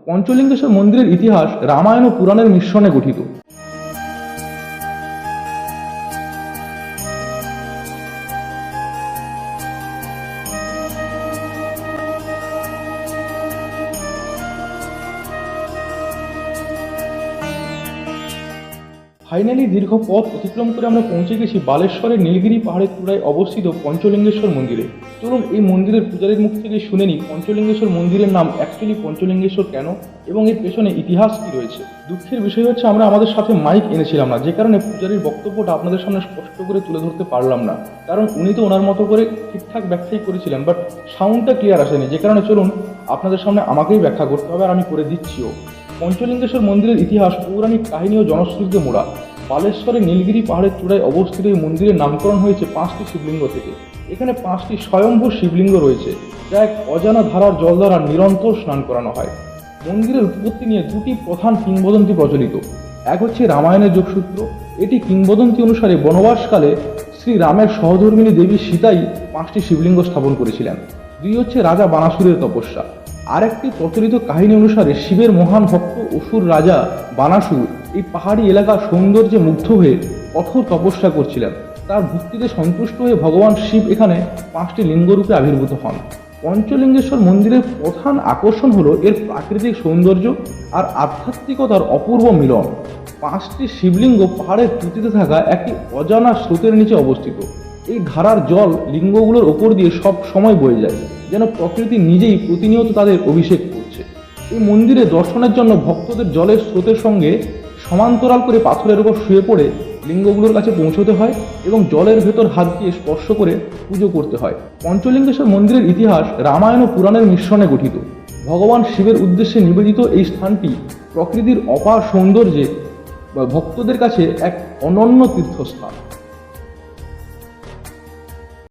পঞ্চলিঙ্গেশ্বর মন্দিরের ইতিহাস রামায়ণ ও পুরাণের মিশ্রণে গঠিত। ফাইনালি দীর্ঘ পথ অতিক্রম করে আমরা পৌঁছে গেছি বালেশ্বরের নীলগিরি পাহাড়ের চূড়ায় অবস্থিত পঞ্চলিঙ্গেশ্বর মন্দিরে। চলুন এই মন্দিরের পূজারীর মুখ থেকে শুনে নিই পঞ্চলিঙ্গেশ্বর মন্দিরের নাম অ্যাকচুয়ালি পঞ্চলিঙ্গেশ্বর কেন এবং এর পেছনে ইতিহাস কি রয়েছে। দুঃখের বিষয় হচ্ছে আমরা আমাদের সাথে মাইক এনেছিলাম না, যে কারণে পূজারীর বক্তব্যটা আপনাদের সামনে স্পষ্ট করে তুলে ধরতে পারলাম না, কারণ উনি তো ওনার মতো করে ঠিকঠাক ব্যাখ্যাই করেছিলেন, বাট সাউন্ডটা ক্লিয়ার আসেনি, যে কারণে চলুন আপনাদের সামনে আমাকেই ব্যাখ্যা করতে হবে, আর আমি করে দিচ্ছিও। পঞ্চলিঙ্গেশ্বর মন্দিরের ইতিহাস পৌরাণিক কাহিনী ও জনশ্রুতিতে মোড়া। বালেশ্বরের নীলগিরি পাহাড়ের চূড়ায় অবস্থিত এই মন্দিরের নামকরণ হয়েছে 5টি শিবলিঙ্গ থেকে। এখানে 5টি স্বয়ম্ভূ শিবলিঙ্গ রয়েছে, যা এক অজানা ধারার জল দ্বারা নিরন্তর স্নান করানো হয়। মন্দিরের উৎপত্তি নিয়ে 2টি প্রধান কিংবদন্তি প্রচলিত। এক হচ্ছে রামায়ণের যোগসূত্র। এটি কিংবদন্তি অনুসারে বনবাসকালে শ্রী রামের সহধর্মিণী দেবী সীতাই 5টি শিবলিঙ্গ স্থাপন করেছিলেন। 2 হচ্ছে রাজা বানাসুরের তপস্যা। আরেকটি প্রচলিত কাহিনী অনুসারে শিবের মহান ভক্ত অসুর রাজা বানাসুর এই পাহাড়ি এলাকার সৌন্দর্যে মুগ্ধ হয়ে কঠোর তপস্যা করছিলেন। তার ভক্তিতে সন্তুষ্ট হয়ে ভগবান শিব এখানে 5টি লিঙ্গরূপে আবির্ভূত হন। পঞ্চলিঙ্গেশ্বর মন্দিরের প্রধান আকর্ষণ হলো এর প্রাকৃতিক সৌন্দর্য আর আধ্যাত্মিকতার অপূর্ব মিলন। 5টি শিবলিঙ্গ পাহাড়ের তুতিতে থাকা একটি অজানা স্রোতের নিচে অবস্থিত। এই ধারার জল লিঙ্গগুলোর ওপর দিয়ে সব সময় বয়ে যায়, যেন প্রকৃতি নিজেই প্রতিনিয়ত তাদের অভিষেক করছে। এই মন্দিরে দর্শনের জন্য ভক্তদের জলের স্রোতের সঙ্গে সমান্তরাল করে পাথরের উপর শুয়ে পড়ে লিঙ্গগুলোর কাছে পৌঁছতে হয় এবং জলের ভেতর হাত দিয়ে স্পর্শ করে পুজো করতে হয়। পঞ্চলিঙ্গেশ্বর মন্দিরের ইতিহাস রামায়ণ ও পুরাণের মিশ্রণে গঠিত। ভগবান শিবের উদ্দেশ্যে নিবেদিত এই স্থানটি প্রকৃতির অপার সৌন্দর্যে ভক্তদের কাছে এক অনন্য তীর্থস্থান।